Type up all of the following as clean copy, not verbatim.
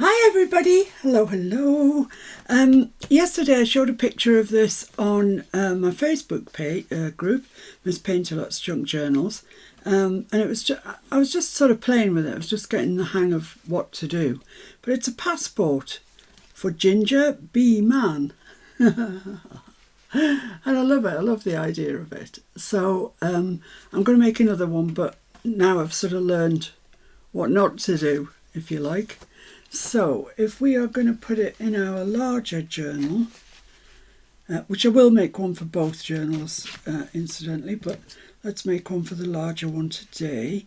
Hi everybody, hello. Yesterday I showed a picture of this on my Facebook page, group, Miss Paint-A-Lot's Junk Journals, and I was just sort of playing with it. I was just getting the hang of what to do. But it's a passport for Ginger B Man. And I love it. I love the idea of it. So I'm going to make another one, but now I've sort of learned what not to do, if you like. So if we are going to put it in our larger journal, which I will make one for both journals, incidentally, but let's make one for the larger one today.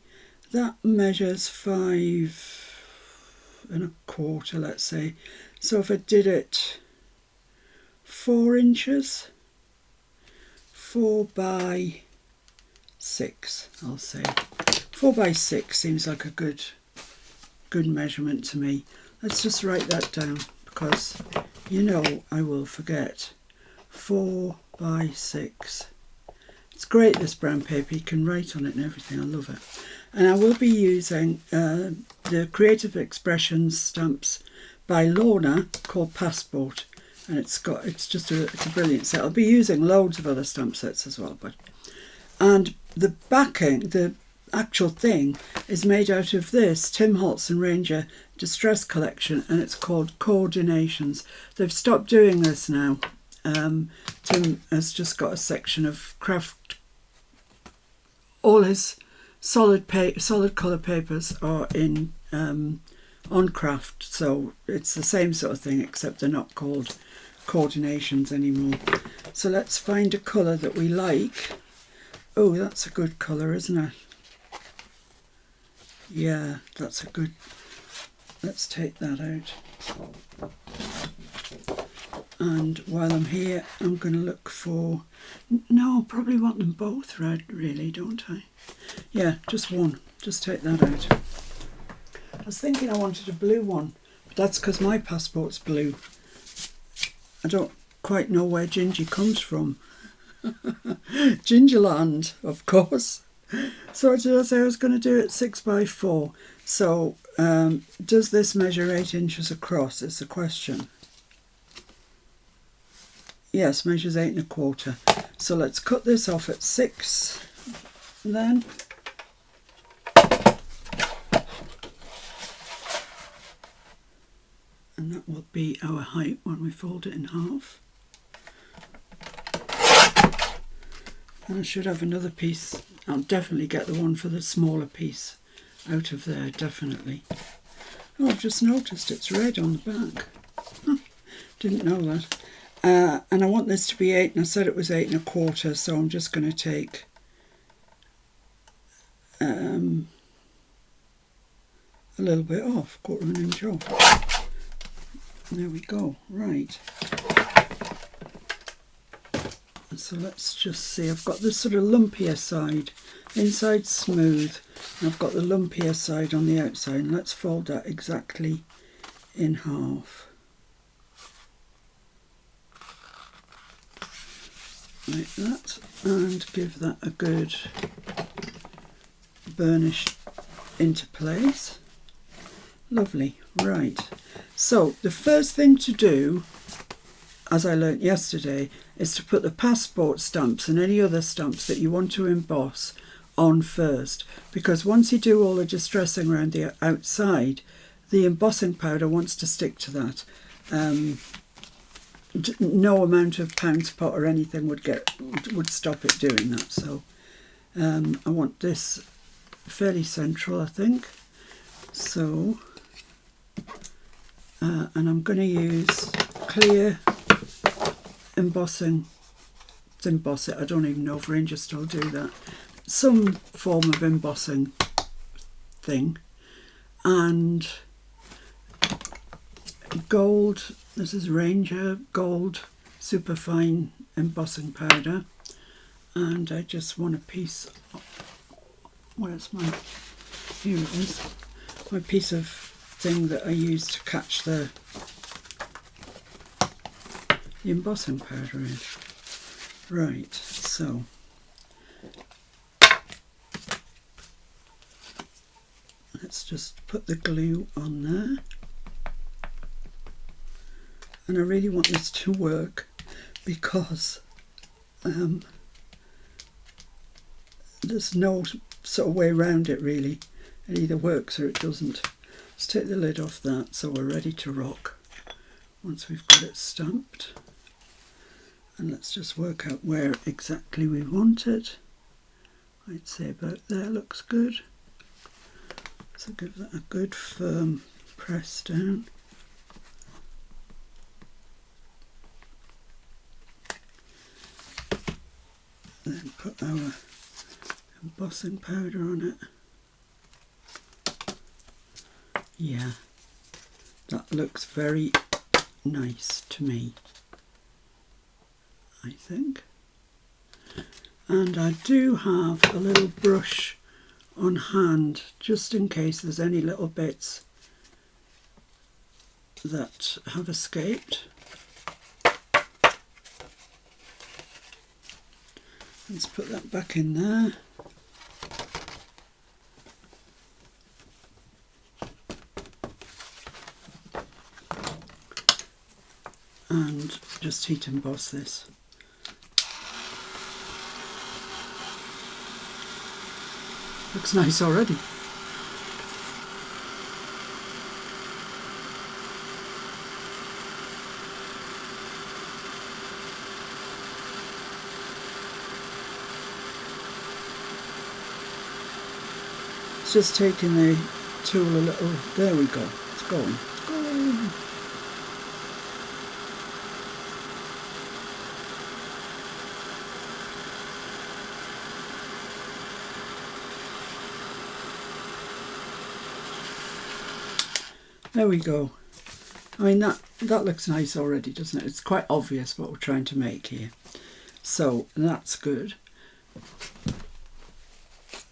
That measures 5.25, let's say. So if I did it 4 inches, 4 by 6, I'll say. 4 by 6 seems like a good measurement to me. Let's just write that down because you know I will forget. 4 by 6. It's great, this brown paper. You can write on it and everything. I love it. And I will be using the Creative Expressions stamps by Lorna called Passport, and it's a brilliant set. I'll be using loads of other stamp sets as well, and the backing, the actual thing, is made out of this Tim Holtz and Ranger Distress collection, and it's called Coordinations. They've stopped doing this now. Tim has just got a section of craft. All his solid colour papers are in on craft, so it's the same sort of thing, except they're not called Coordinations anymore. So let's find a colour that we like. Oh, that's a good colour, isn't it? Yeah, that's a good. Let's take that out. And while I'm here, I'm going to look for. No, I probably want them both red, really, don't I? Yeah, just one. Just take that out. I was thinking I wanted a blue one, but that's because my passport's blue. I don't quite know where Ginger comes from. Gingerland, of course. So what did I say I was going to do it 6 by 4? So does this measure 8 inches across is the question. Yes, measures 8.25. So let's cut this off at 6 then. And that will be our height when we fold it in half. And I should have another piece. I'll definitely get the one for the smaller piece out of there, definitely. Oh, I've just noticed it's red on the back. Didn't know that. And I want this to be 8, and I said it was 8.25, so I'm just going to take a little bit off, 1/4 inch off. There we go, right. So let's just see, I've got this sort of lumpier side, inside smooth, and I've got the lumpier side on the outside, and let's fold that exactly in half. Like that, and give that a good burnish into place. Lovely, right. So the first thing to do, as I learnt yesterday, is to put the passport stamps and any other stamps that you want to emboss on first, because once you do all the distressing around the outside, the embossing powder wants to stick to that. No amount of pound spot or anything would stop it doing that. So I want this fairly central, I think. So and I'm going to use clear embossing to emboss it. I don't even know if Ranger still do that. Some form of embossing thing. And gold, this is Ranger Gold Superfine Embossing Powder. And I just want a piece, where's my, here it is, my piece of thing that I use to catch the embossing powder in. Right, so let's just put the glue on there. and I really want this to work because there's no sort of way around it really. It either works or it doesn't. Let's take the lid off that so we're ready to rock once we've got it stamped. And let's just work out where exactly we want it. I'd say about there looks good. So give that a good firm press down. Then put our embossing powder on it. Yeah, that looks very nice to me, I think. And I do have a little brush on hand just in case there's any little bits that have escaped. Let's put that back in there. And just heat emboss this. Looks nice already. It's just taking the tool a little, there we go, it's going, it's going. There we go. I mean that looks nice already, doesn't it? It's quite obvious what we're trying to make here. So that's good.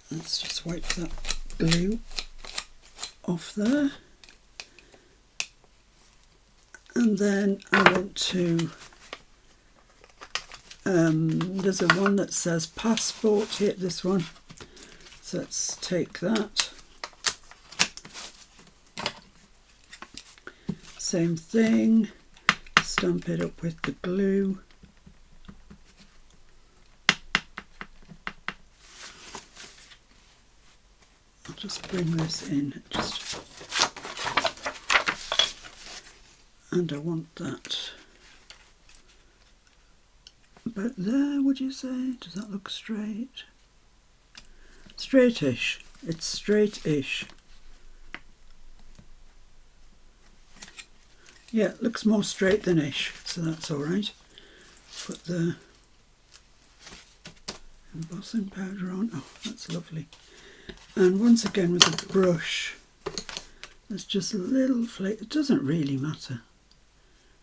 Let's just wipe that glue off there. And then I want to, there's a one that says passport here, this one. So let's take that. Same thing, stamp it up with the glue. I'll just bring this in, and I want that about there, would you say? Does that look straight? Straightish, it's straight-ish. Yeah, it looks more straight than ish, so that's alright. Put the embossing powder on. Oh, that's lovely. And once again with a brush, there's just a little flake. It doesn't really matter,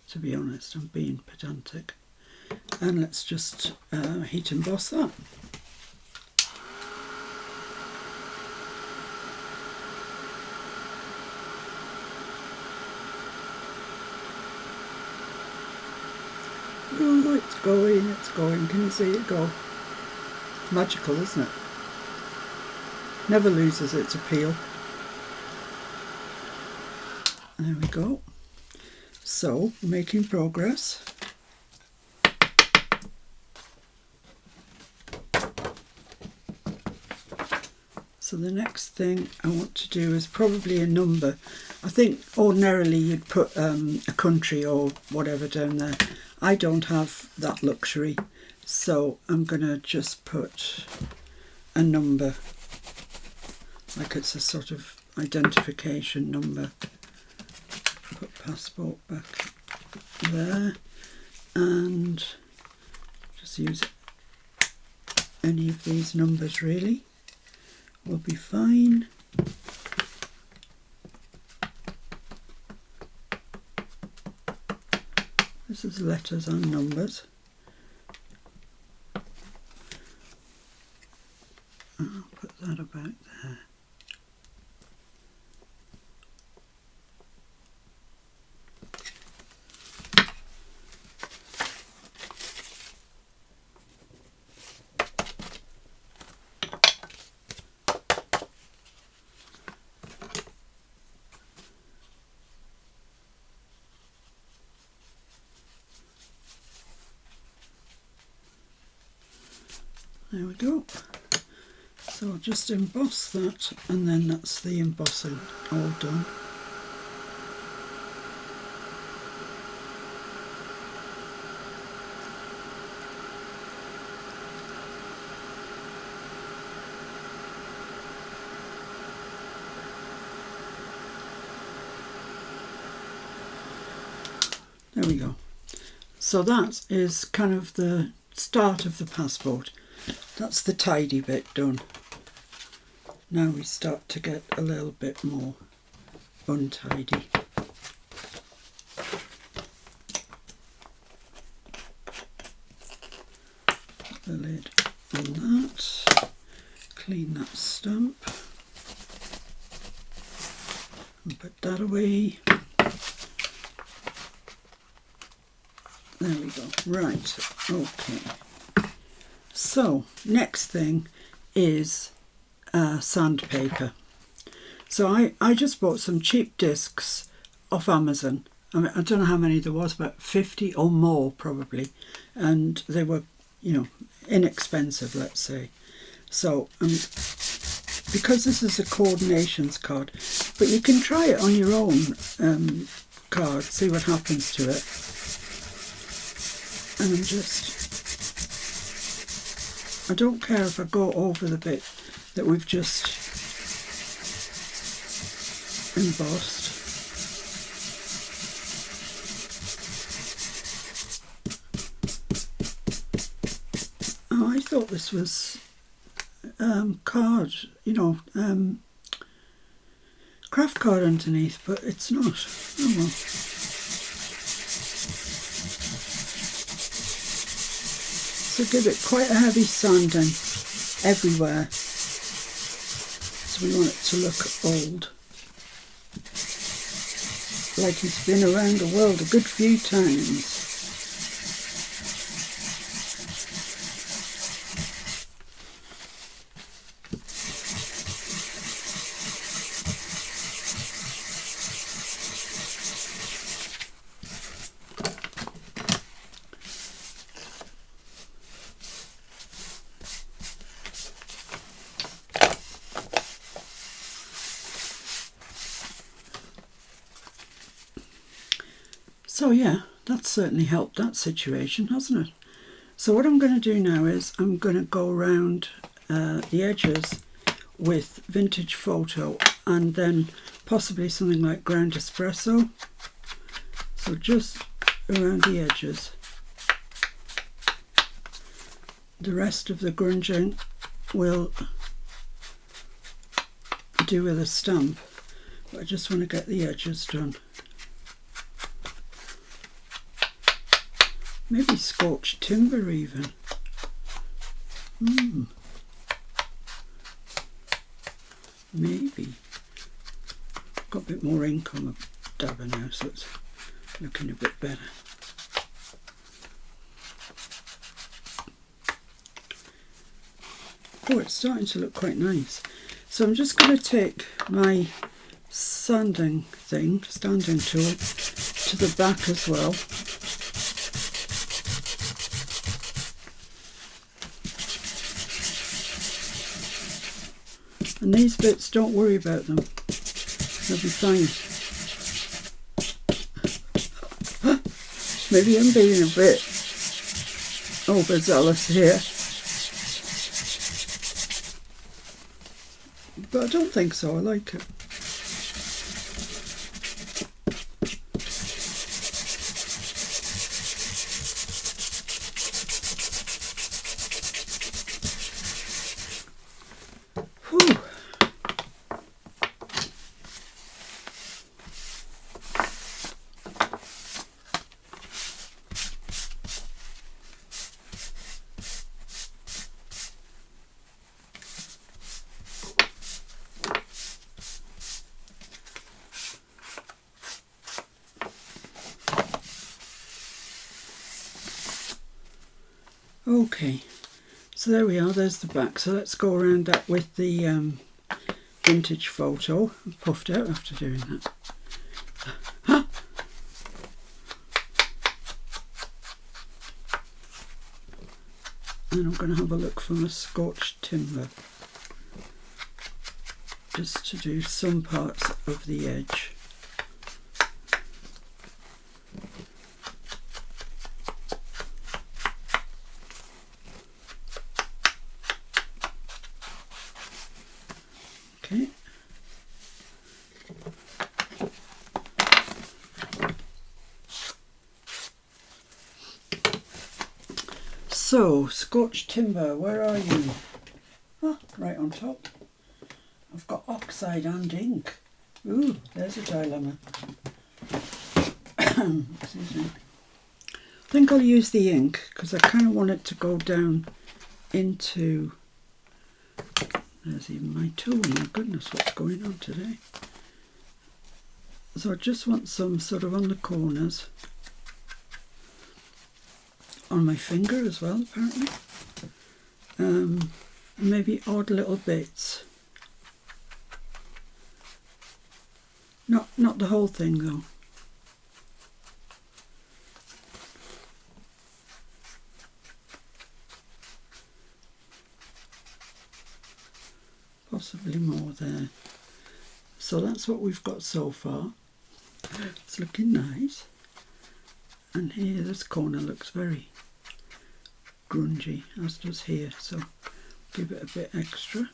to be honest. I'm being pedantic. And let's just heat emboss that. Oh, it's going, it's going. Can you see it go? It's magical, isn't it? Never loses its appeal. There we go. So, making progress. So the next thing I want to do is probably a number. I think ordinarily you'd put a country or whatever down there. I don't have that luxury, so I'm going to just put a number, like it's a sort of identification number. Put passport back there and just use any of these numbers really. Will be fine. This is letters and numbers. I'll put that about there. There we go. So I'll just emboss that, and then that's the embossing all done. There we go. So that is kind of the start of the passport. That's the tidy bit done. Now we start to get a little bit more untidy. Put the lid on that. Clean that stamp. And put that away. There we go. Right, okay. So, next thing is sandpaper. So I just bought some cheap discs off Amazon. I mean, I don't know how many there was, about 50 or more probably. And they were, you know, inexpensive, let's say. So, because this is a coordinations card, but you can try it on your own card, see what happens to it. And I don't care if I go over the bit that we've just embossed. Oh, I thought this was card, you know, craft card underneath, but it's not. Oh well. So give it quite a heavy sanding everywhere. So we want it to look old. Like he's been around the world a good few times. So yeah, that's certainly helped that situation, hasn't it? So what I'm going to do now is I'm going to go around the edges with vintage photo and then possibly something like ground espresso. So just around the edges. The rest of the grunging will do with a stamp, but I just want to get the edges done. Maybe scorched timber even. Maybe. Got a bit more ink on the dabber now, so it's looking a bit better. Oh, it's starting to look quite nice. So I'm just going to take my standing tool to the back as well. And these bits, don't worry about them, they'll be fine. Maybe I'm being a bit overzealous here, but I don't think so, I like it. Okay, so there we are, there's the back. So let's go around that with the vintage photo. I'm puffed out after doing that. And I'm going to have a look for my scorched timber, just to do some parts of the edge. Okay. So, scorched timber, where are you? Ah, right on top. I've got oxide and ink. Ooh, there's a dilemma. Excuse me. I think I'll use the ink because I kind of want it to go down into... There's even my tool. My goodness, what's going on today? So I just want some sort of on the corners. On my finger as well, apparently. Maybe odd little bits. Not the whole thing though. Possibly more there. So that's what we've got so far. It's looking nice. And here, this corner looks very grungy, as does here, so give it a bit extra.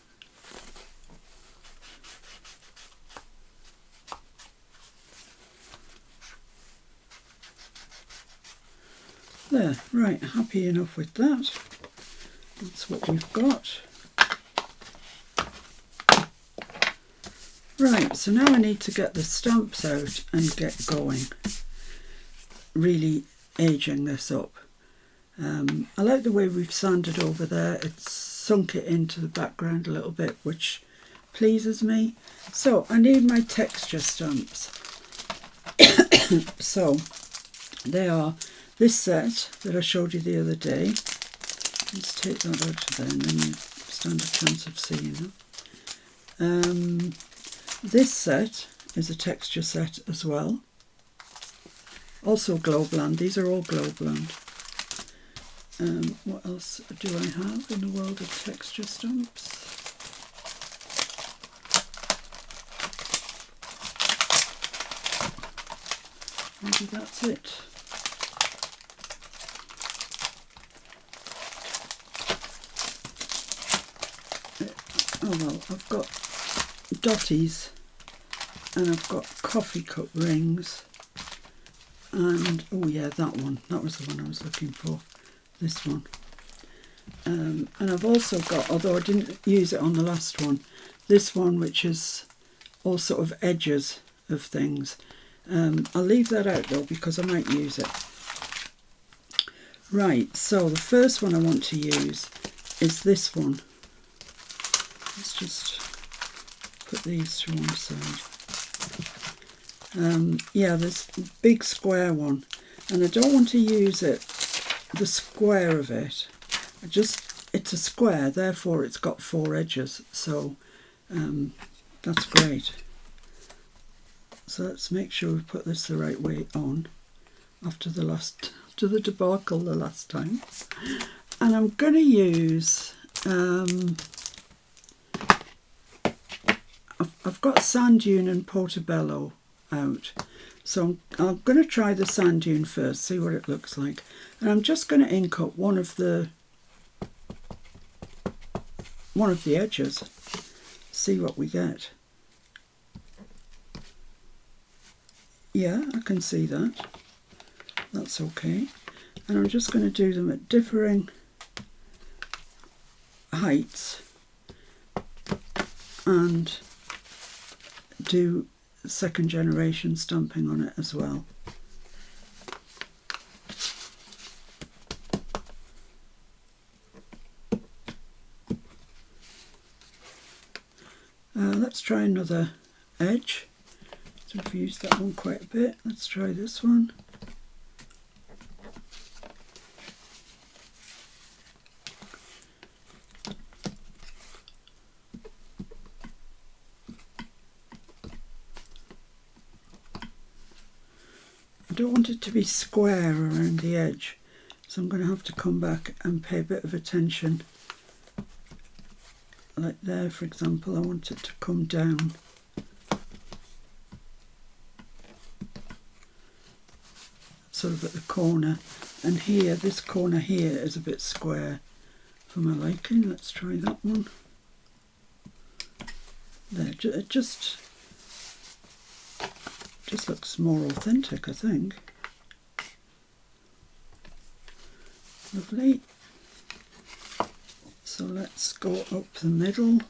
There, right, happy enough with that. That's what we've got. Right, so now I need to get the stamps out and get going. Really aging this up. I like the way we've sanded over there. It's sunk it into the background a little bit, which pleases me. So I need my texture stamps. So they are this set that I showed you the other day. Let's take that out of there and then you stand a chance of seeing them. This set is a texture set as well. Also Glow Blend. These are all Glow Blend. What else do I have in the world of texture stamps? Maybe that's it. Oh well, I've got dotties and I've got coffee cup rings and, oh yeah, that one. That was the one I was looking for. This one. And I've also got, although I didn't use it on the last one, this one which is all sort of edges of things. I'll leave that out though because I might use it. Right, so the first one I want to use is this one. Let's just put these to one side. Yeah, this big square one, and I don't want to use it, the square of it. It's a square, therefore it's got 4 edges, so that's great. So let's make sure we put this the right way on after the debacle the last time. And I'm going to use, I've got Sand Dune and Portobello out. So I'm going to try the Sand Dune first, see what it looks like. And I'm just going to ink up one of the edges, see what we get. Yeah, I can see that. That's okay. And I'm just going to do them at differing heights and do second generation stamping on it as well. Let's try another edge. So I've used that one quite a bit. Let's try this one. I don't want it to be square around the edge. So I'm going to have to come back and pay a bit of attention. Like there, for example, I want it to come down. Sort of at the corner. And here, this corner here is a bit square for my liking. Let's try that one. There, it just looks more authentic, I think. Lovely. So let's go up the middle.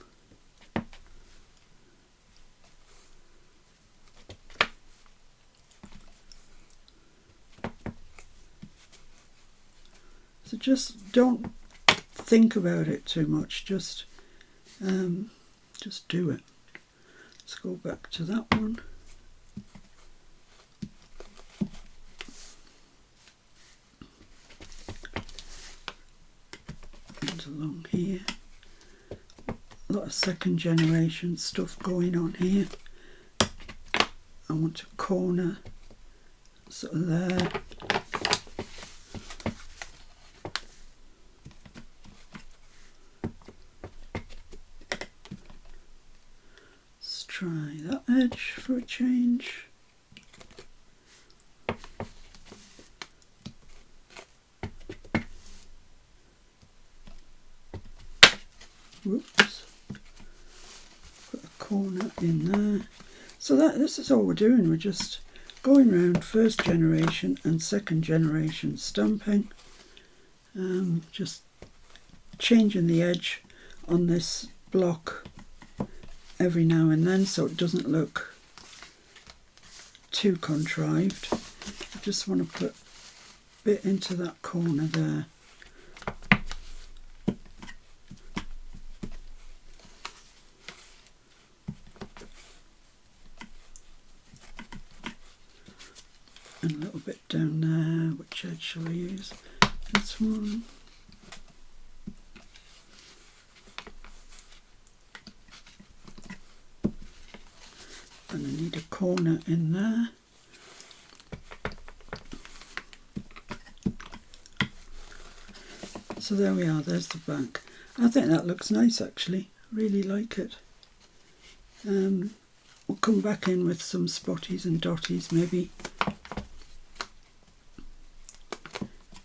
So just don't think about it too much, just do it. Let's go back to that one. And along here. A lot of second generation stuff going on here. I want a corner sort of there. Try that edge for a change. Whoops. Put a corner in there. So this is all we're doing. We're just going around first generation and second generation stamping. Just changing the edge on this block every now and then so it doesn't look too contrived. I just want to put a bit into that corner there. And a little bit down there. Which edge shall I use? This one. And I need a corner in there. So there we are, there's the back. I think that looks nice actually, really like it. We'll come back in with some spotties and dotties maybe.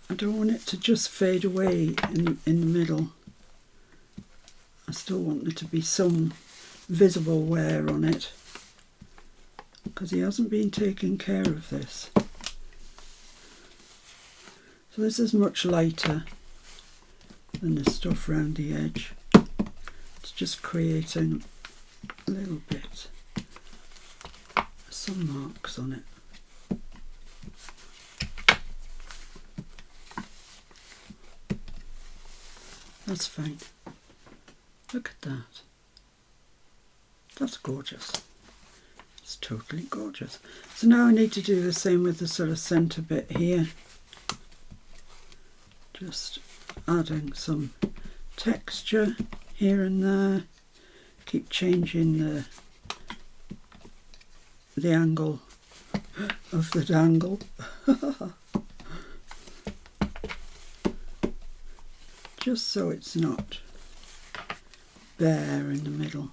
I don't want it to just fade away in the middle. I still want there to be some visible wear on it, because he hasn't been taking care of this. So this is much lighter than the stuff around the edge. It's just creating a little bit, some marks on it. That's fine. Look at that. That's gorgeous. It's totally gorgeous. So now I need to do the same with the sort of centre bit here. Just adding some texture here and there. Keep changing the angle of the dangle. Just so it's not bare in the middle.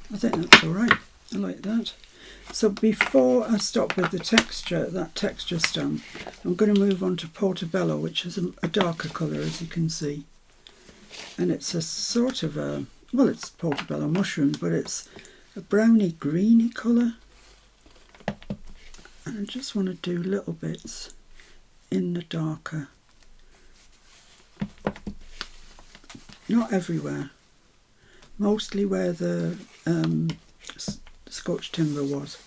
I think that's alright. I like that. So before I stop with the texture, that texture stamp, I'm going to move on to Portobello, which is a darker colour, as you can see. And it's a sort of a, well, it's Portobello mushroom, but it's a browny greeny colour. And I just want to do little bits in the darker. Not everywhere. Mostly where the Scotch timber was.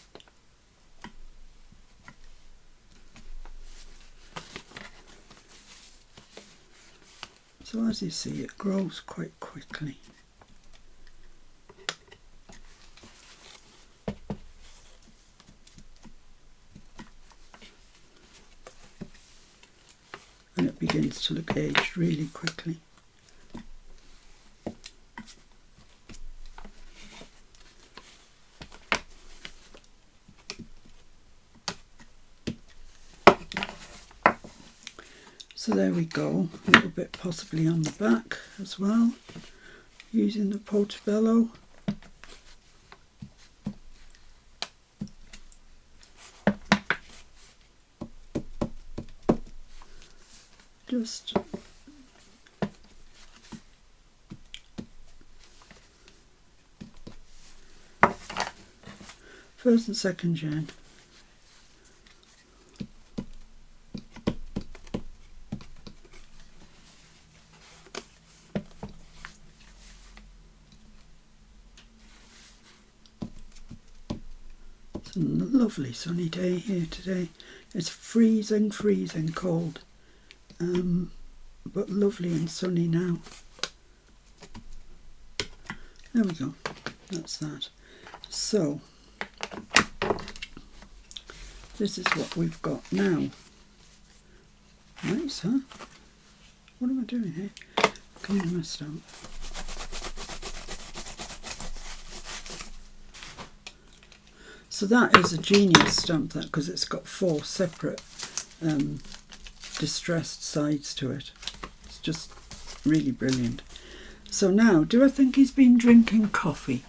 So as you see, it grows quite quickly. And it begins to look aged really quickly. So there we go, a little bit possibly on the back as well, using the Portobello. Just first and second gen. It's a lovely sunny day here today. It's freezing cold, but lovely and sunny now. There we go, that's that. So this is what we've got now. Nice, huh? What am I doing here? Cleaning my stamp. So that is a genius stamp, that, because it's got 4 separate distressed sides to it. It's just really brilliant. So now, do I think he's been drinking coffee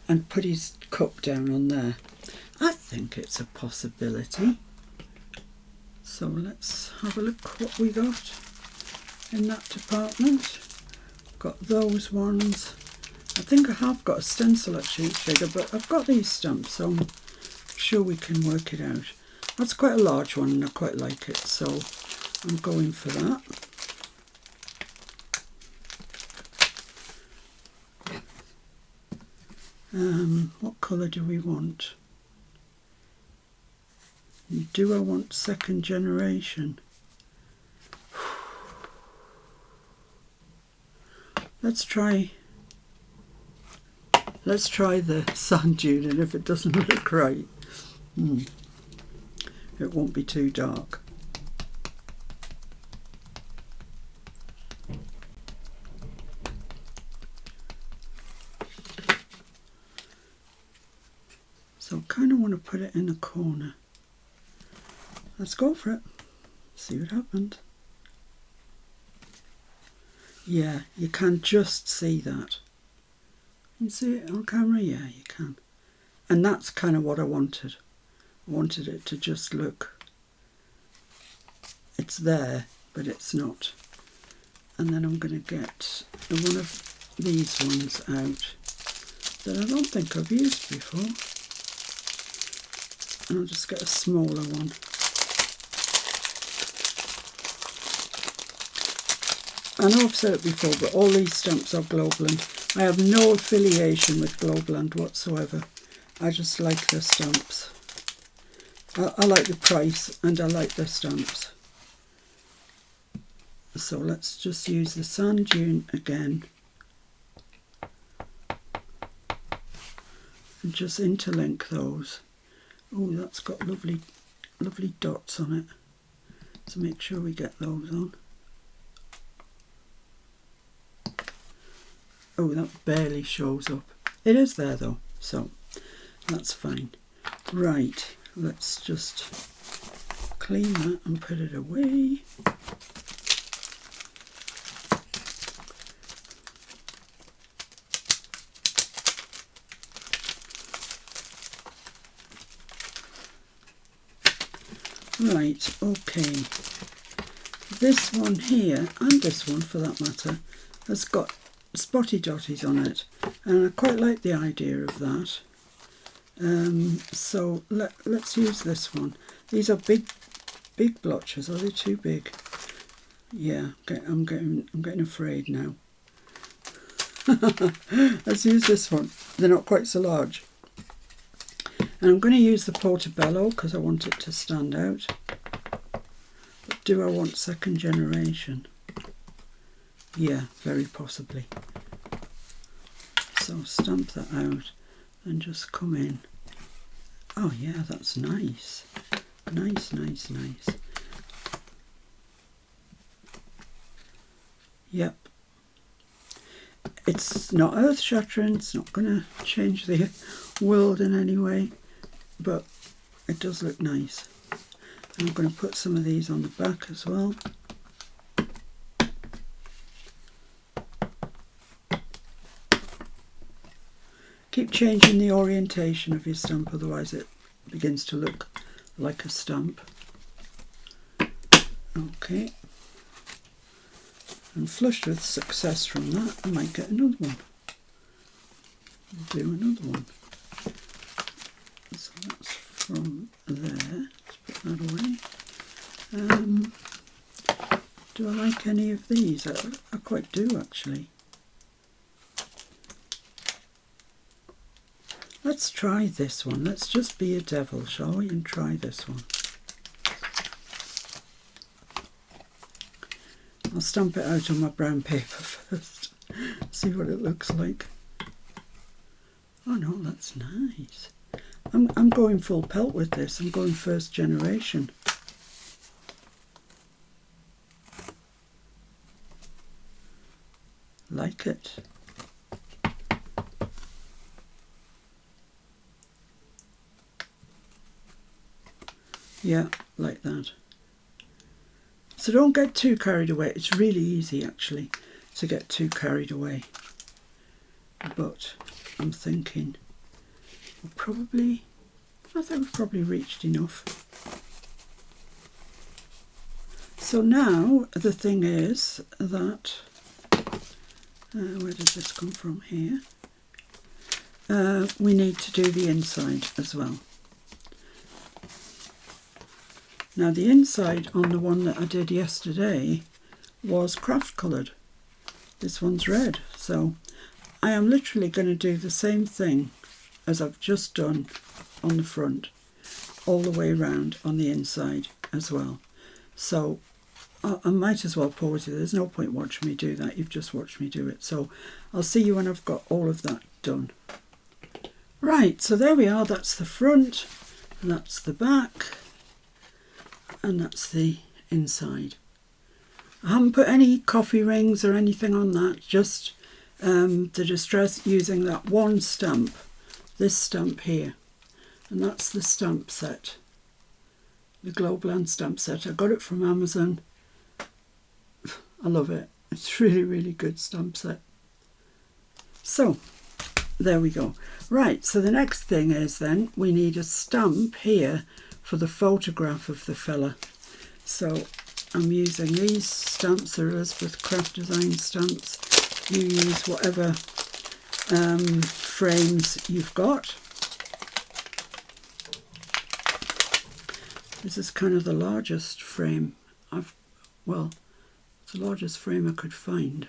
and put his cup down on there? I think it's a possibility. So let's have a look what we got in that department. Got those ones. I think I have got a stencil at Sheet Figure, but I've got these stamps, so I'm sure we can work it out. That's quite a large one and I quite like it, so I'm going for that. What colour do we want? Do I want second generation? Let's try the sand dune, and if it doesn't look right, it won't be too dark. So I kind of want to put it in a corner. Let's go for it. See what happened. Yeah, you can just see that. You see it on camera? Yeah, you can. And that's kind of what I wanted. I wanted it to just look, it's there, but it's not. And then I'm going to get one of these ones out that I don't think I've used before. And I'll just get a smaller one. I know I've said it before, but all these stamps are Globeland. I have no affiliation with Globeland whatsoever. I just like their stamps. I like the price and I like their stamps. So let's just use the sand dune again. And just interlink those. Oh, that's got lovely dots on it. So make sure we get those on. Oh, that barely shows up. It is there though, so that's fine. Right, let's just clean that and put it away. Right, okay. This one here, and this one for that matter, has got spotty dotties on it, and I quite like the idea of that. So let's use this one. These are big blotches. Are they too big? Yeah, I'm getting afraid now. Let's use this one. They're not quite so large. And I'm going to use the Portobello because I want it to stand out. But do I want second generation? Yeah, very possibly. So stamp that out and just come in. Oh yeah, that's nice. Nice. Yep. It's not earth-shattering, it's not going to change the world in any way, but it does look nice. And I'm going to put some of these on the back as well. Keep changing the orientation of your stamp, otherwise it begins to look like a stamp. Okay. And flushed with success from that, I might get another one. Do another one. So that's from there. Let's put that away. Do I like any of these? I quite do, actually. Let's try this one. Let's just be a devil, shall we? And try this one. I'll stamp it out on my brown paper first. See what it looks like. Oh no, that's nice. I'm going full pelt with this. I'm going first generation. Like it. Yeah, like that. So don't get too carried away. It's really easy actually to get too carried away. But I'm thinking I think we've probably reached enough. So now the thing is that, where does this come from here? We need to do the inside as well. Now the inside on the one that I did yesterday was craft coloured. This one's red. So I am literally going to do the same thing as I've just done on the front, all the way around on the inside as well. So I might as well pause it. There's no point watching me do that. You've just watched me do it. So I'll see you when I've got all of that done. Right, so there we are. That's the front, and that's the back, and that's the inside. I haven't put any coffee rings or anything on that, just the distress using that one stamp, this stamp here, and that's the stamp set, the Globland stamp set. I got it from Amazon. I love it. It's really, really good stamp set. So there we go. Right, so the next thing is then we need a stamp here for the photograph of the fella. So I'm using these stamps. They're Elizabeth Craft Design stamps. You use whatever frames you've got. This is kind of the largest frame it's the largest frame I could find,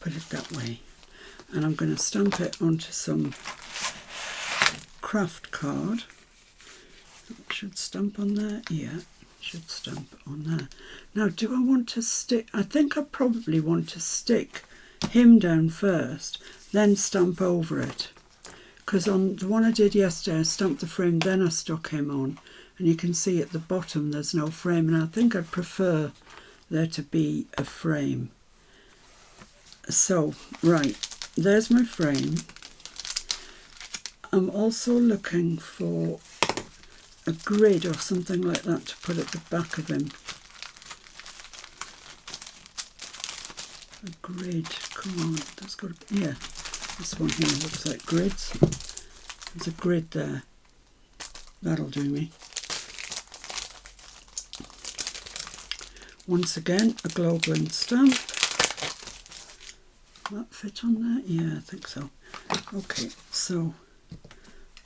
put it that way. And I'm going to stamp it onto some craft card. It should stamp on there. Yeah, should stamp on there. Now, do I want to stick? I think I probably want to stick him down first, then stamp over it. Because on the one I did yesterday, I stamped the frame, then I stuck him on. And you can see at the bottom there's no frame. And I think I'd prefer there to be a frame. So, right, there's my frame. I'm also looking for a grid or something like that to put at the back of him. A grid, come on, there's got to be, yeah, this one here looks like grids. There's a grid there. That'll do me. Once again, a Globland stamp. Will that fit on there? Yeah, I think so. Okay, so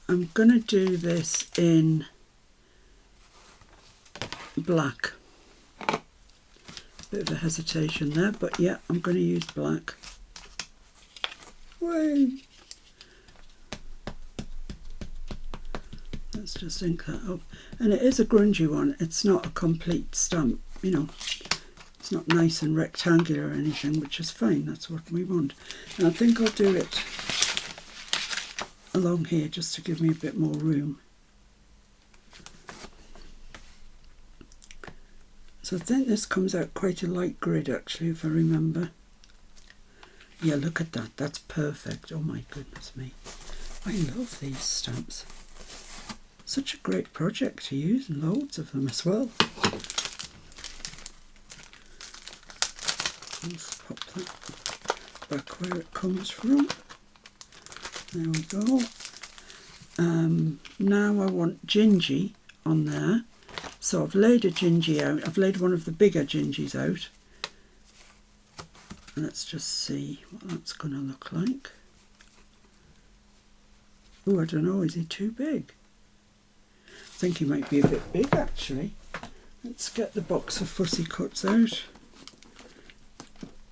I'm going to do this in black. Bit of a hesitation there, but yeah, I'm going to use black. Whee! Let's just ink that up. And it is a grungy one. It's not a complete stamp, you know. It's not nice and rectangular or anything, which is fine. That's what we want. And I think I'll do it along here just to give me a bit more room. So I think this comes out quite a light grid actually, if I remember. Yeah, look at that. That's perfect. Oh my goodness me. I love these stamps. Such a great project to use, and loads of them as well. Let's pop that back where it comes from. There we go. Now I want Gingy on there. So I've laid a Gingy out. I've laid one of the bigger Gingies out. Let's just see what that's going to look like. Oh, I don't know, is he too big? I think he might be a bit big actually. Let's get the box of fussy cuts out.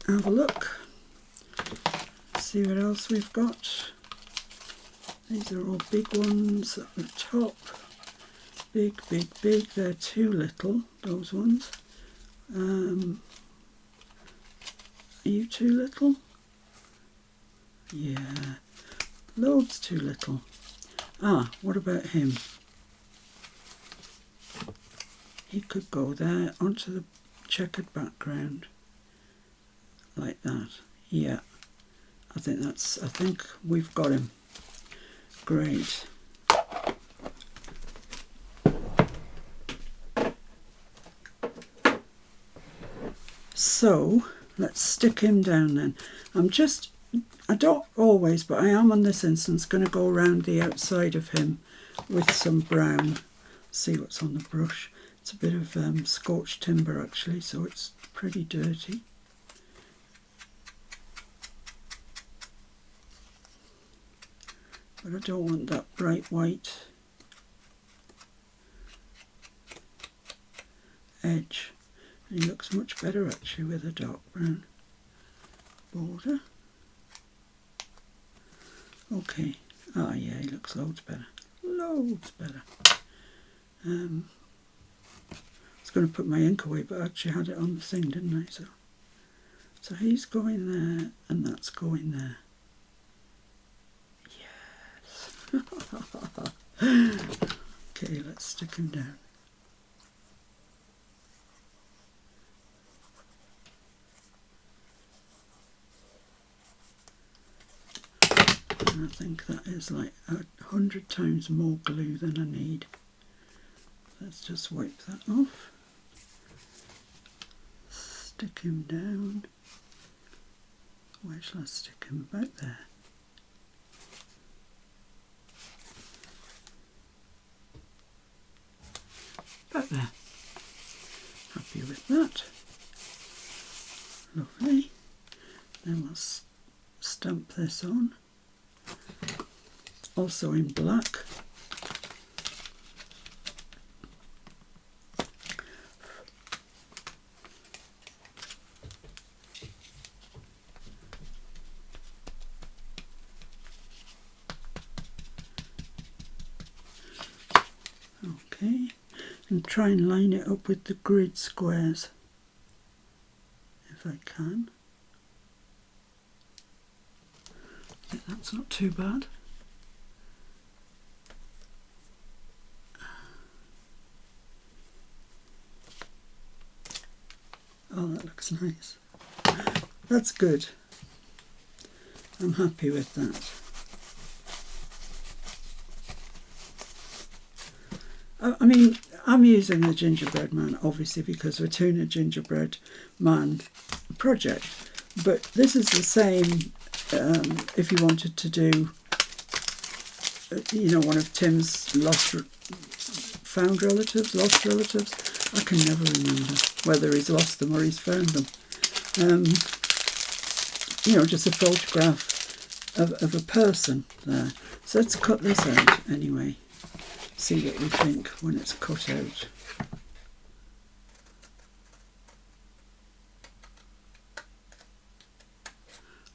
Have a look. See what else we've got. These are all big ones at the top. Big, big, big. They're too little, those ones. Are you too little? Yeah. Loads too little. Ah, what about him? He could go there onto the checkered background. Like that. Yeah. I think we've got him. Great. So let's stick him down then. I don't always, but I am on this instance going to go around the outside of him with some brown. See what's on the brush. It's a bit of scorched timber actually, so it's pretty dirty. But I don't want that bright white edge. And he looks much better actually with a dark brown border. Okay. Ah, yeah, he looks loads better. Loads better. I was going to put my ink away, but I actually had it on the thing, didn't I? So he's going there, and that's going there. Yes. Okay, let's stick him down. I think that is like 100 times more glue than I need. Let's just wipe that off. Stick him down. Where shall I stick him? About there. About there. Happy with that. Lovely. Then we'll stamp this on. Also in black. Okay, and try and line it up with the grid squares if I can. I think that's not too bad. Oh, that looks nice. That's good. I'm happy with that. I mean, I'm using the gingerbread man obviously because we're doing a gingerbread man project, but this is the same if you wanted to do, you know, one of Tim's found relatives, lost relatives. I can never remember whether he's lost them or he's found them. You know, just a photograph of a person there. So let's cut this out anyway. See what we think when it's cut out.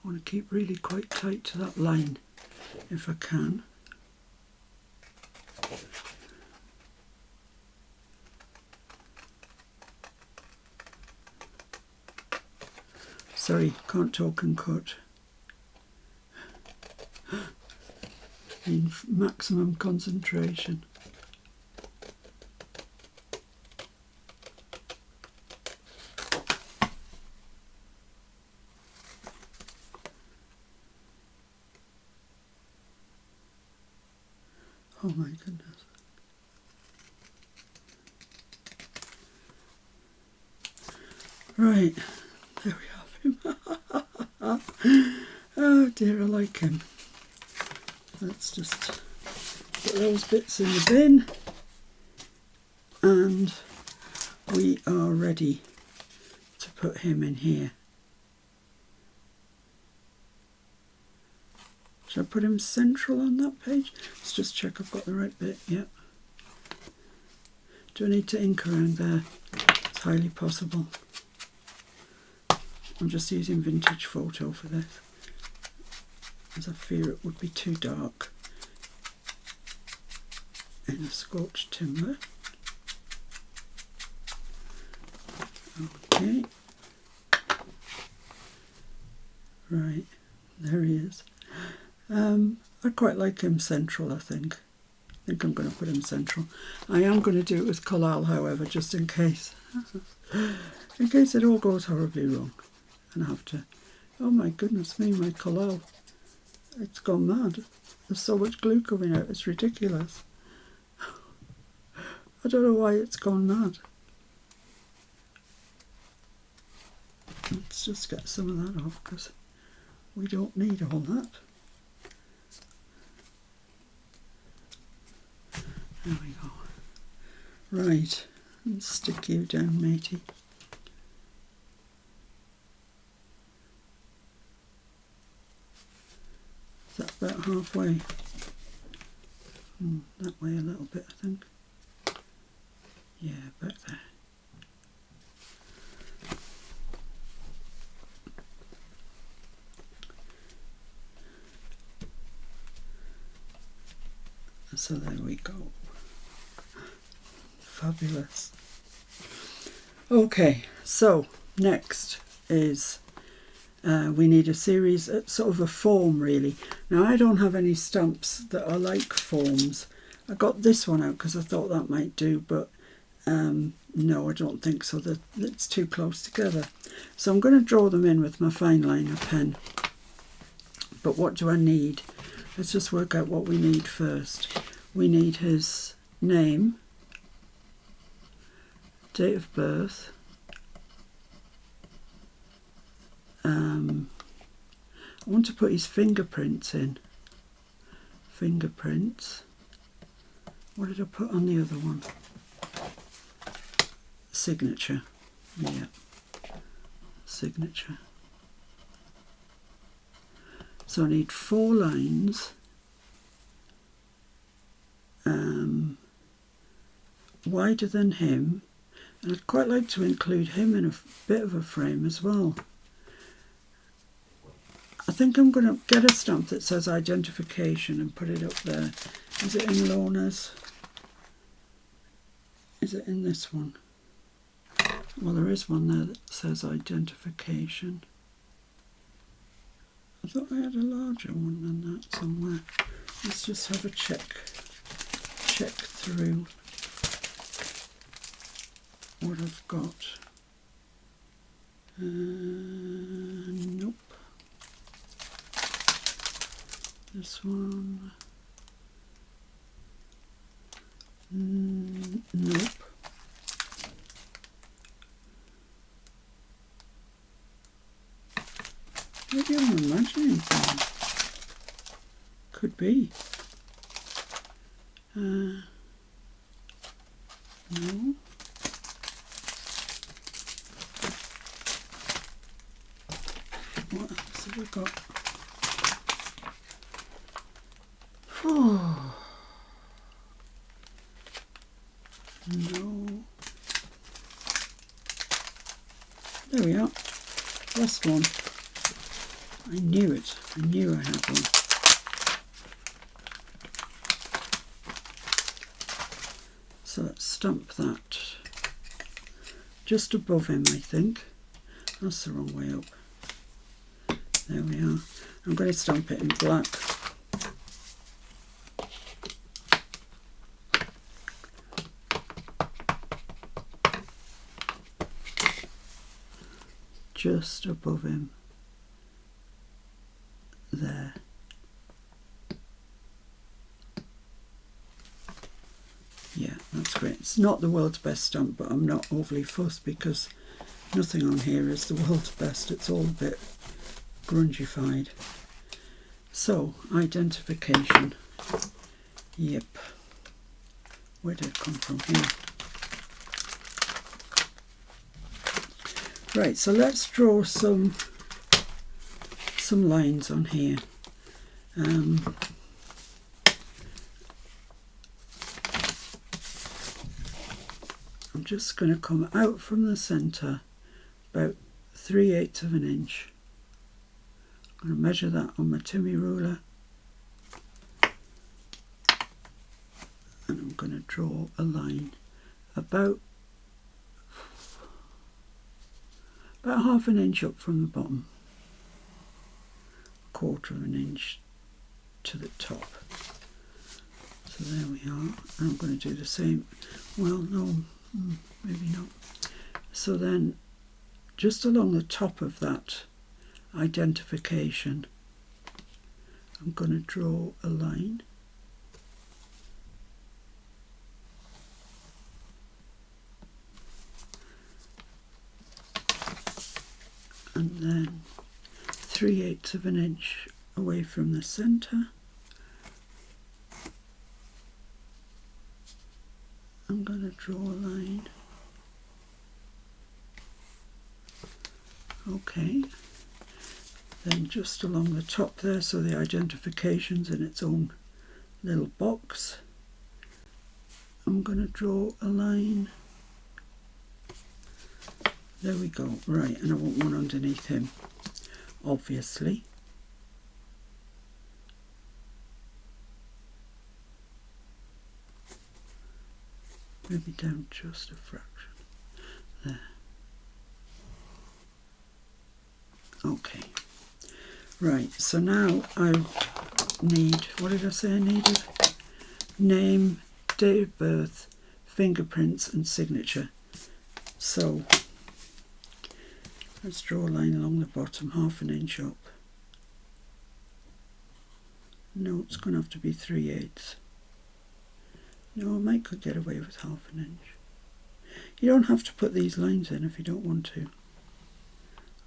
I want to keep really quite tight to that line if I can. Sorry, can't talk and cut. In maximum concentration. Oh my goodness. Right, there we have him. Oh dear, I like him. let's just put those bits in the bin, and we are ready to put him in here. Should I put him central on that page? Let's just check I've got the right bit. Yep. Do I need to ink around there? It's highly possible. I'm just using vintage photo for this, as I fear it would be too dark in a scorched timber. Okay. Right, there he is. I quite like him central, I think. I think I'm going to put him central. I am going to do it with collal, however, just in case. In case it all goes horribly wrong. And I have to... Oh my goodness me, my collal. It's gone mad. There's so much glue coming out, it's ridiculous. I don't know why it's gone mad. Let's just get some of that off, because we don't need all that. There we go. Right, let's stick you down, matey. Is that about halfway? That way a little bit, I think. Yeah, about there. So there we go. Fabulous. Okay, so next is we need a series, sort of a form really. Now I don't have any stamps that are like forms. I got this one out because I thought that might do, but no, I don't think so. It's too close together. So I'm going to draw them in with my fine liner pen. But what do I need? Let's just work out what we need first. We need his name, date of birth, I want to put his fingerprints in. Fingerprints. What did I put on the other one? Signature. Yeah. Signature. So I need 4 lines. Wider than him. And I'd quite like to include him in a bit of a frame as well. I think I'm going to get a stamp that says identification and put it up there. Is it in Lorna's? Is it in this one? Well, there is one there that says identification. I thought I had a larger one than that somewhere. Let's just have a check through what I've got. Nope. This one. Nope. Maybe I'm imagining things. Could be. No. What else have I got? Oh. No. There we are. Last one. I knew it. I knew I had one. So let's stamp that just above him, I think. That's the wrong way up. There we are. I'm going to stamp it in black. Just above him. There. Yeah, that's great. It's not the world's best stamp, but I'm not overly fussed because nothing on here is the world's best. It's all a bit grungified. So, identification. Yep. Where did it come from here? Right, so let's draw some lines on here. I'm just going to come out from the centre about 3/8 of an inch. I'm going to measure that on my Timmy ruler, and I'm going to draw a line about half an inch up from the bottom, 1/4 of an inch to the top. So there we are, and I'm going to do the same. Well, no, maybe not. So then, just along the top of that identification, I'm going to draw a line. And then 3/8 of an inch away from the centre, I'm going to draw a line. Okay. Then just along the top there, so the identification's in its own little box, I'm going to draw a line. There we go. Right, and I want one underneath him, obviously. Maybe down just a fraction. There. Okay. Right, so now I need, what did I say I needed? Name, date of birth, fingerprints and signature. So let's draw a line along the bottom, half an inch up. No, it's going to have to be 3/8. No, I might could get away with half an inch. You don't have to put these lines in if you don't want to.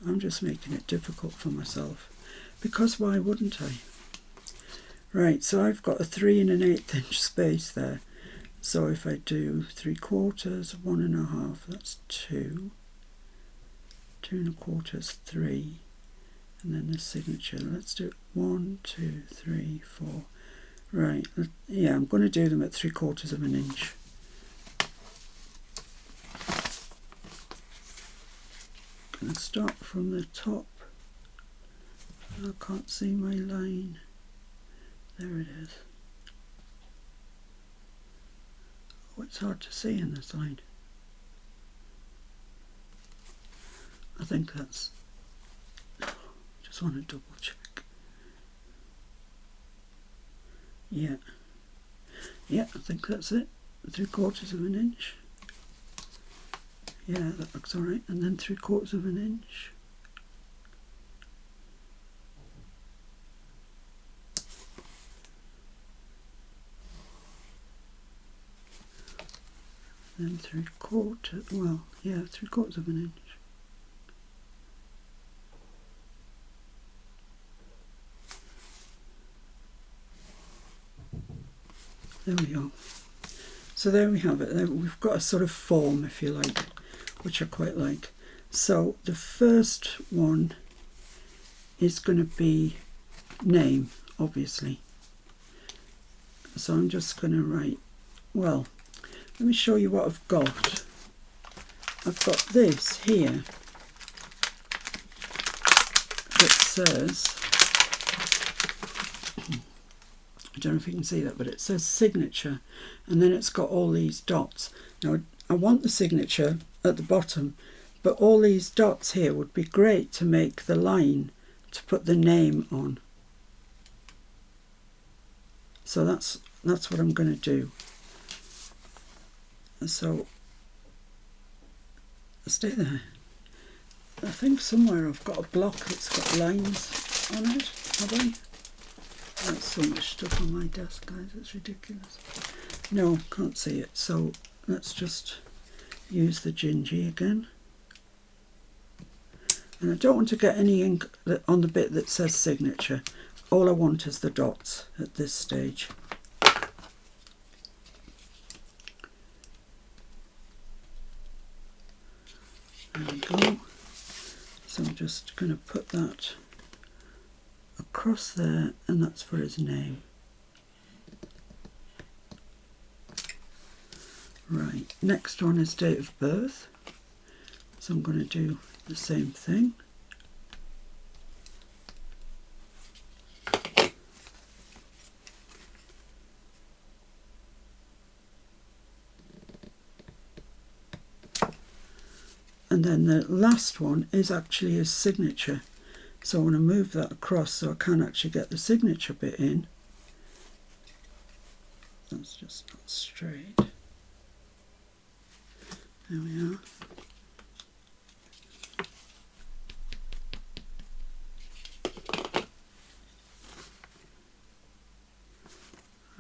I'm just making it difficult for myself, because why wouldn't I? Right, so I've got a 3 1/8 inch space there. So if I do 3/4, 1 1/2, that's 2. 2 1/4, 3. And then the signature. Let's do 1, 2, 3, 4. Right, yeah, I'm going to do them at 3/4 of an inch. Going to start from the top. I can't see my line. There it is. Oh, it's hard to see in this line. I think that's... just want to double check. Yeah. Yeah, I think that's it. 3/4 of an inch. Yeah, that looks alright. And then 3/4 of an inch. Then 3/4, well, yeah, 3/4 of an inch. There we go. So there we have it. We've got a sort of form, if you like, which I quite like. So the first one is going to be name, obviously. So I'm just going to write, well, let me show you what I've got. I've got this here that says, I don't know if you can see that, but it says signature, and then it's got all these dots. Now I want the signature at the bottom, but all these dots here would be great to make the line to put the name on. So that's what I'm going to do. So stay there. I think somewhere I've got a block that's got lines on it, have I? That's so much stuff on my desk, guys, it's ridiculous. No, can't see it, so let's just use the gingy again. And I don't want to get any ink on the bit that says signature. all I want is the dots at this stage. There we go. So I'm just going to put that across there, and that's for his name. Right, next one is date of birth. So I'm going to do the same thing. And then the last one is actually his signature. So I want to move that across so I can actually get the signature bit in. That's just not straight. There we are.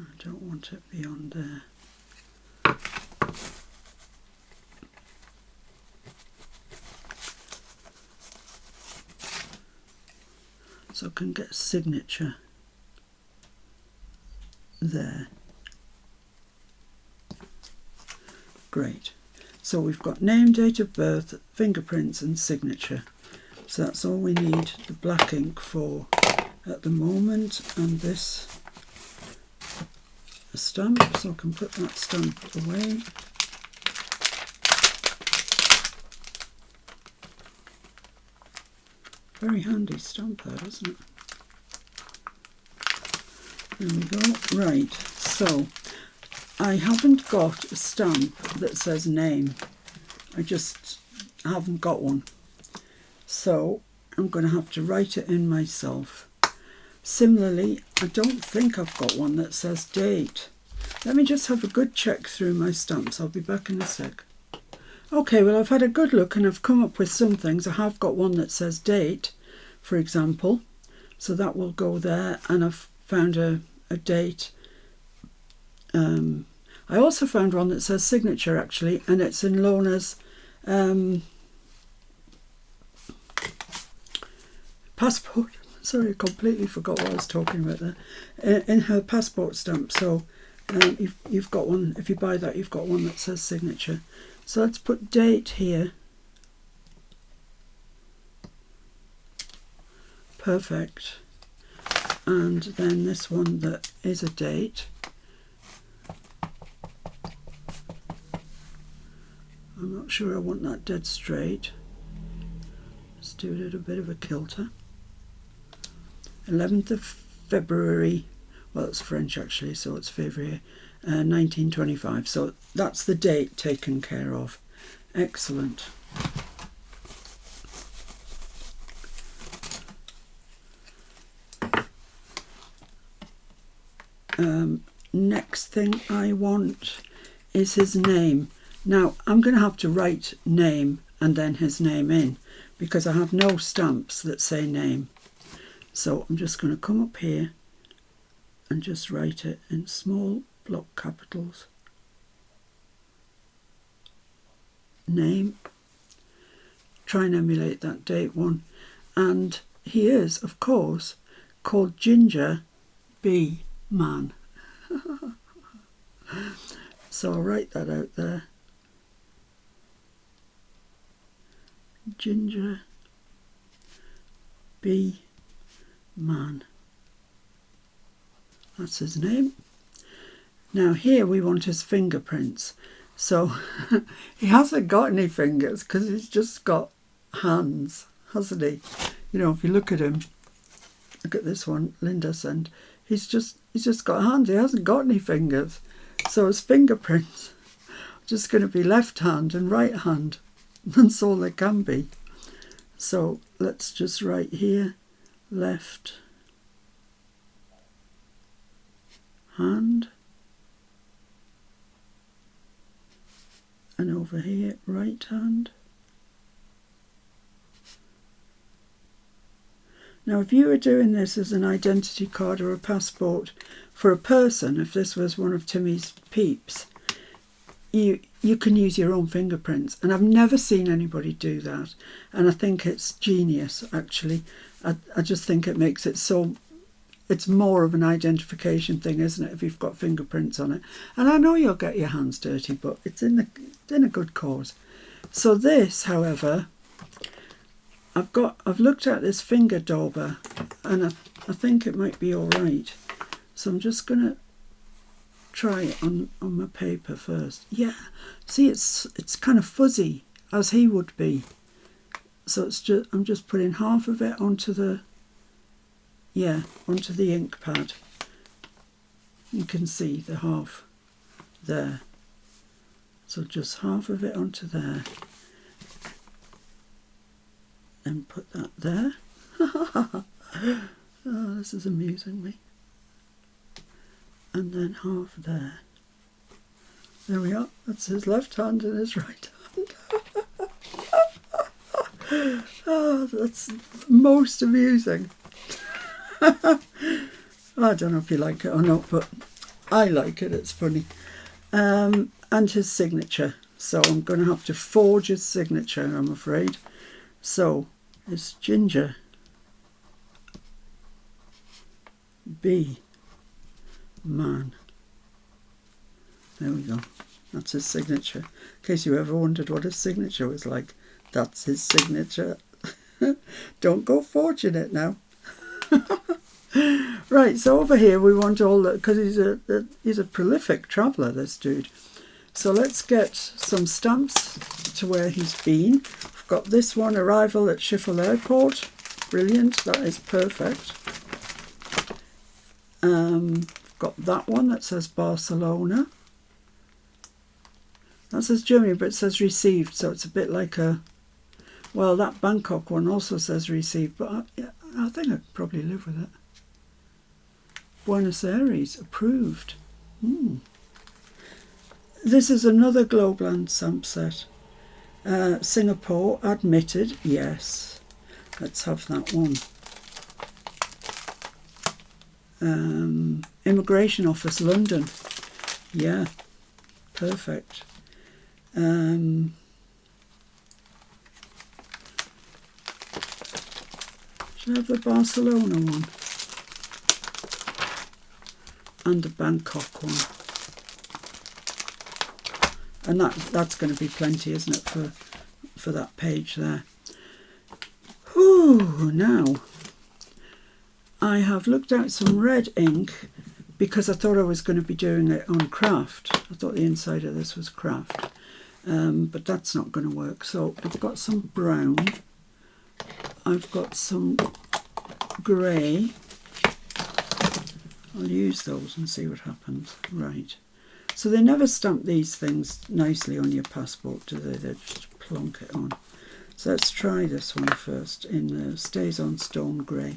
I don't want it beyond there. So I can get a signature there. Great. So we've got name, date of birth, fingerprints and signature. So that's all we need the black ink for at the moment. And this a stamp, so I can put that stamp away. Very handy stamp there, isn't it? There we go. Right, so I haven't got a stamp that says name. I just haven't got one. So I'm going to have to write it in myself. Similarly, I don't think I've got one that says date. Let me just have a good check through my stamps. I'll be back in a sec. Okay, well, I've had a good look and I've come up with some things. I have got one that says date, for example. So that will go there, and I've found a date. I also found one that says signature, actually, and it's in Lona's passport. Sorry, I completely forgot what I was talking about there. In her passport stamp. So you've got one, if you buy that, you've got one that says signature. So let's put date here. Perfect. And then this one that is a date. I'm not sure I want that dead straight. Let's do it at a bit of a kilter. 11th of February, well, it's French actually, so it's Février, 1925. So that's the date taken care of. Excellent. Next thing I want is his name. Now I'm going to have to write name and then his name in, because I have no stamps that say name. So I'm just going to come up here and just write it in small block capitals. Name. Try and emulate that date one. And he is, of course, called Ginger B. Man. So I'll write that out there. Ginger B. Man. That's his name. Now here we want his fingerprints. So he hasn't got any fingers because he's just got hands, hasn't he? You know, if you look at him, look at this one, Linda sent. He's just got hands. He hasn't got any fingers. So his fingerprints are just going to be left hand and right hand. That's all they can be. So let's just write here, left hand, and over here, right hand. Now, if you were doing this as an identity card or a passport for a person, if this was one of Timmy's peeps, you can use your own fingerprints. And I've never seen anybody do that. And I think it's genius, actually. I just think it makes it so it's more of an identification thing, isn't it, if you've got fingerprints on it. And I know you'll get your hands dirty, but it's in a good cause. So this, however, I've looked at this finger dauber, and I think it might be all right. So I'm just going to try it on my paper first. Yeah, see, it's kind of fuzzy, as he would be. So I'm just putting half of it onto the ink pad. You can see the half there. So just half of it onto there. And put that there. Oh, this is amusing me. And then half there. There we are. That's his left hand and his right hand. Oh, that's most amusing. I don't know if you like it or not, but I like it. It's funny. And his signature. So I'm going to have to forge his signature, I'm afraid. So it's Ginger B. Man. There we go. That's his signature. In case you ever wondered what his signature was like, that's his signature. Don't go forging it now. Right, so over here we want all that, because he's a prolific traveller, this dude. So let's get some stamps to where he's been. I've got this one, arrival at Schiphol Airport. Brilliant, that is perfect. I've got that one that says Barcelona. That says Germany, but it says received, so it's a bit like a... Well, that Bangkok one also says received, but I think I'd probably live with it. Buenos Aires, approved. This is another Globland stamp set. Singapore, admitted, yes. Let's have that one. Immigration Office, London. Yeah, perfect. Should I have the Barcelona one? And the Bangkok one. And that's going to be plenty, isn't it, for that page there. Whew, now, I have looked at some red ink because I thought I was going to be doing it on craft. I thought the inside of this was craft. But that's not going to work. So I've got some brown. I've got some grey. I'll use those and see what happens. Right. So they never stamp these things nicely on your passport, do they? They just plonk it on. So let's try this one first in the Stays on Stone Grey.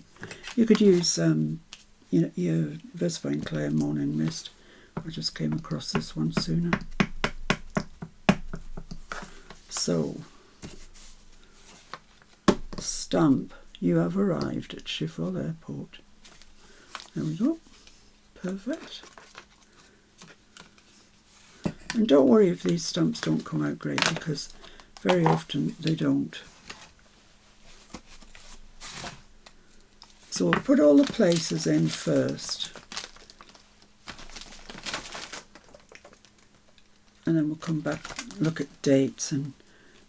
You could use your Visvine Clay Morning Mist. I just came across this one sooner. So, stamp, you have arrived at Schiphol Airport. There we go. Perfect. And don't worry if these stamps don't come out great, because very often they don't. So we'll put all the places in first. And then we'll come back, look at dates and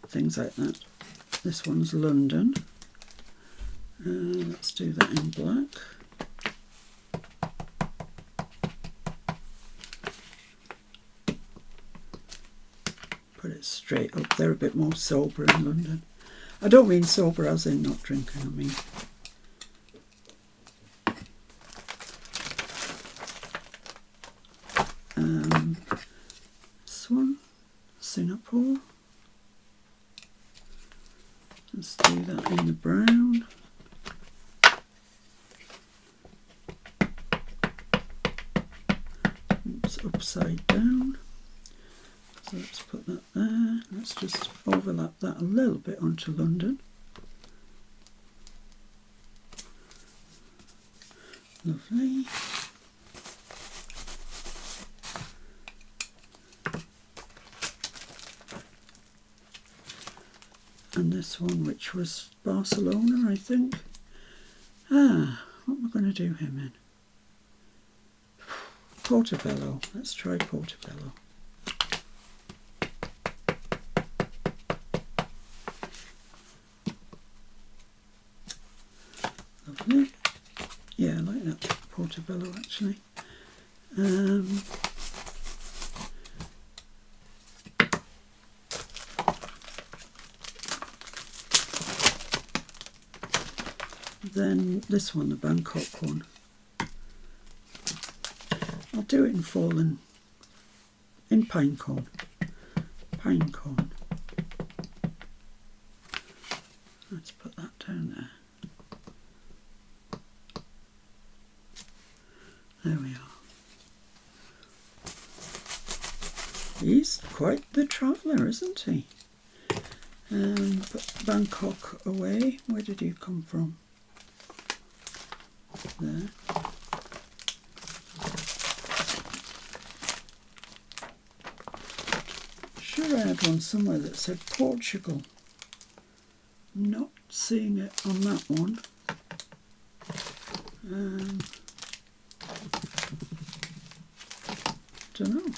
things like that. This one's London. Let's do that in black. Put it straight up. They're a bit more sober in London. I don't mean sober as in not drinking, I mean this one, Singapore. Let's do that in the brown. It's upside down. So let's put that there. Let's just overlap that a little bit onto London. Lovely. And this one, which was Barcelona, I think. What am I going to do him in? Portobello. Let's try Portobello. Lovely. Yeah, I like that Portobello actually. Then this one, the Bangkok one. I'll do it in fallen, in pine cone. Pine cone. Let's put that down there. There we are. He's quite the traveller, isn't he? Put Bangkok away. Where did you come from? There. Sure, I had one somewhere that said Portugal. I'm not seeing it on that one. Don't know.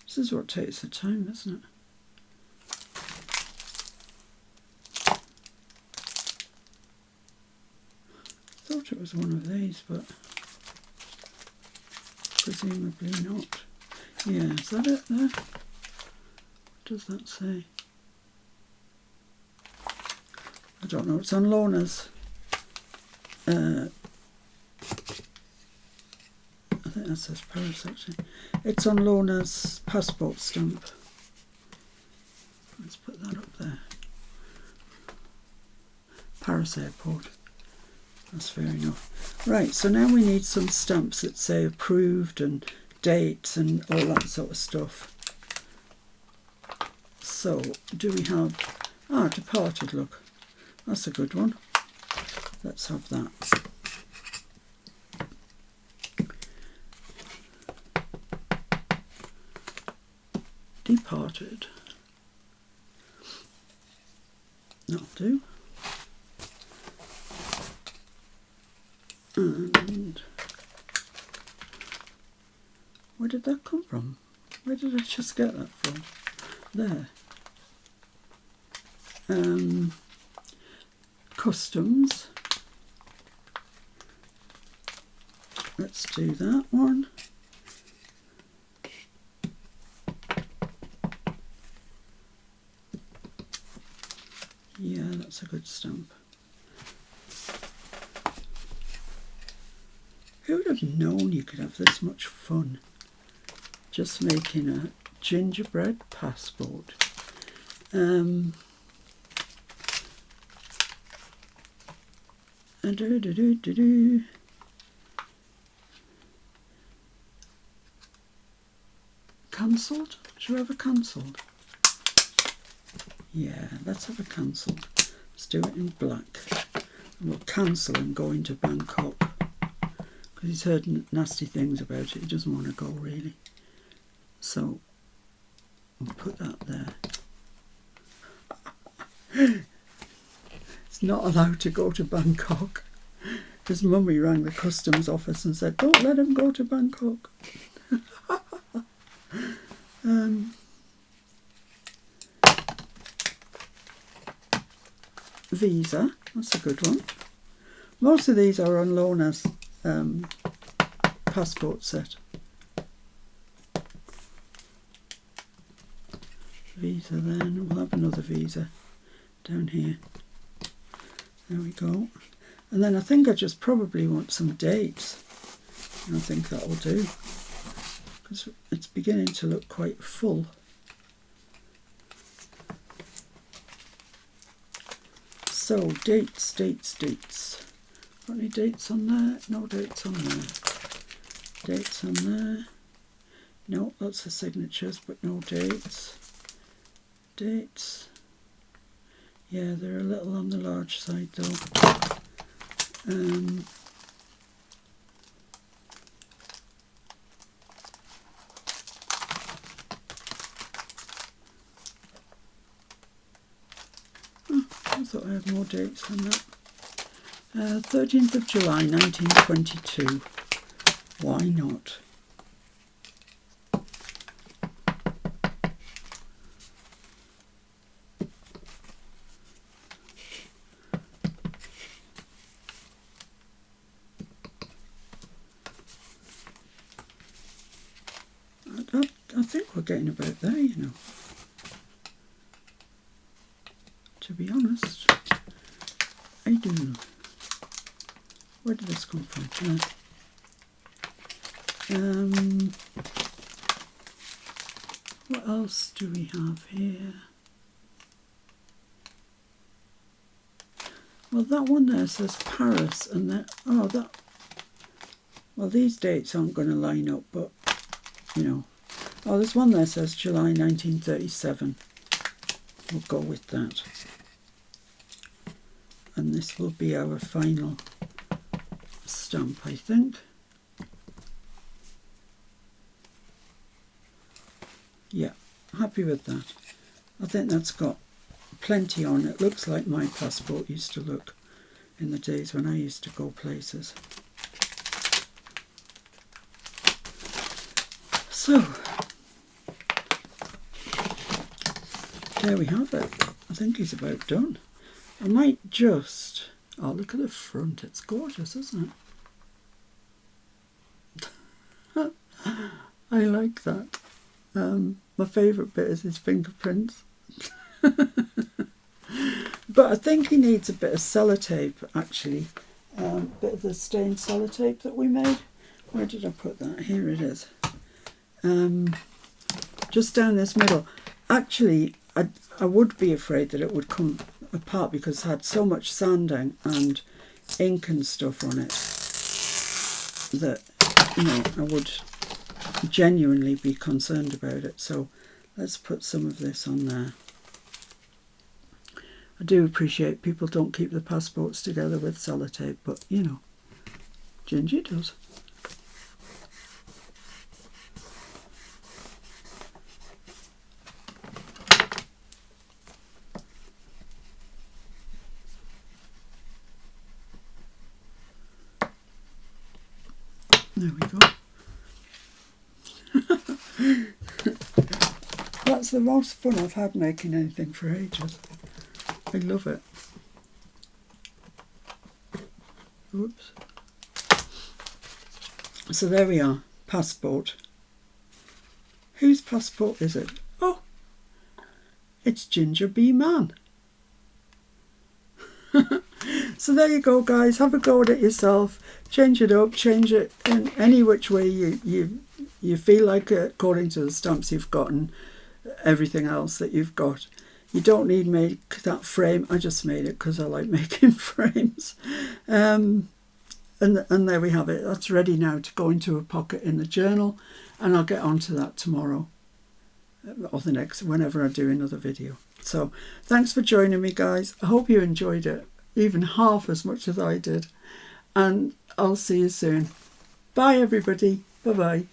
This is what takes the time, isn't it? Thought it was one of these, but presumably not. Yeah, is that it there? What does that say? I don't know. It's on Lorna's. I think that says Paris actually. It's on Lorna's passport stamp. Let's put that up there. Paris Airport. That's fair enough. Right, so now we need some stamps that say approved and dates and all that sort of stuff. So, do we have... departed, look. That's a good one. Let's have that. Departed. That'll do. And where did that come from? Where did I just get that from? There. Customs. Let's do that one. Yeah, that's a good stamp. Who would have known you could have this much fun just making a gingerbread passport? Cancelled? Should we have a cancelled? Yeah, let's have a cancelled. Let's do it in black. And we'll cancel and go into Bangkok. Because he's heard nasty things about it. He doesn't want to go really. So, we'll put that there. It's not allowed to go to Bangkok. His mummy rang the customs office and said, don't let him go to Bangkok. Visa, that's a good one. Most of these are on Lorna's passport set. Visa then, we'll have another visa down here. There we go. And then I think I just probably want some dates. And I think that'll do. Because it's beginning to look quite full. So, dates. Got any dates on there? No dates on there. Dates on there. No, lots of signatures, but no dates. Dates. Yeah, they're a little on the large side though. thought I had more dates than that. 13th of July 1922. Why not? I think we're getting about there, you know. To be honest, I do. Where did this come from? What else do we have here? Well, that one there says Paris, and that, oh, that, well, these dates aren't going to line up, but, you know. Oh, there's one there says July 1937. We'll go with that. And this will be our final stamp, I think. Yeah, happy with that. I think that's got plenty on. It looks like my passport used to look in the days when I used to go places. So, there we have it. I think he's about done. I might just... Oh, look at the front. It's gorgeous, isn't it? I like that. My favourite bit is his fingerprints. But I think he needs a bit of sellotape, actually. Bit of the stained sellotape that we made. Where did I put that? Here it is. Just down this middle. Actually, I would be afraid that it would come apart because it had so much sanding and ink and stuff on it that, you know, I would genuinely be concerned about it. So let's put some of this on there. I do appreciate people don't keep the passports together with sellotape, but, you know, Ginger does. There we go. That's the most fun I've had making anything for ages. I love it. Oops. So there we are. Passport. Whose passport is it? Oh, it's Ginger Bee Man. So there you go, guys. Have a go at it yourself. Change it up. Change it in any which way you feel like it, according to the stamps you've got and everything else that you've got. You don't need make that frame. I just made it because I like making frames. And there we have it. That's ready now to go into a pocket in the journal, and I'll get onto that tomorrow or the next, whenever I do another video. So thanks for joining me, guys. I hope you enjoyed it, even half as much as I did. And I'll see you soon. Bye, everybody. Bye-bye.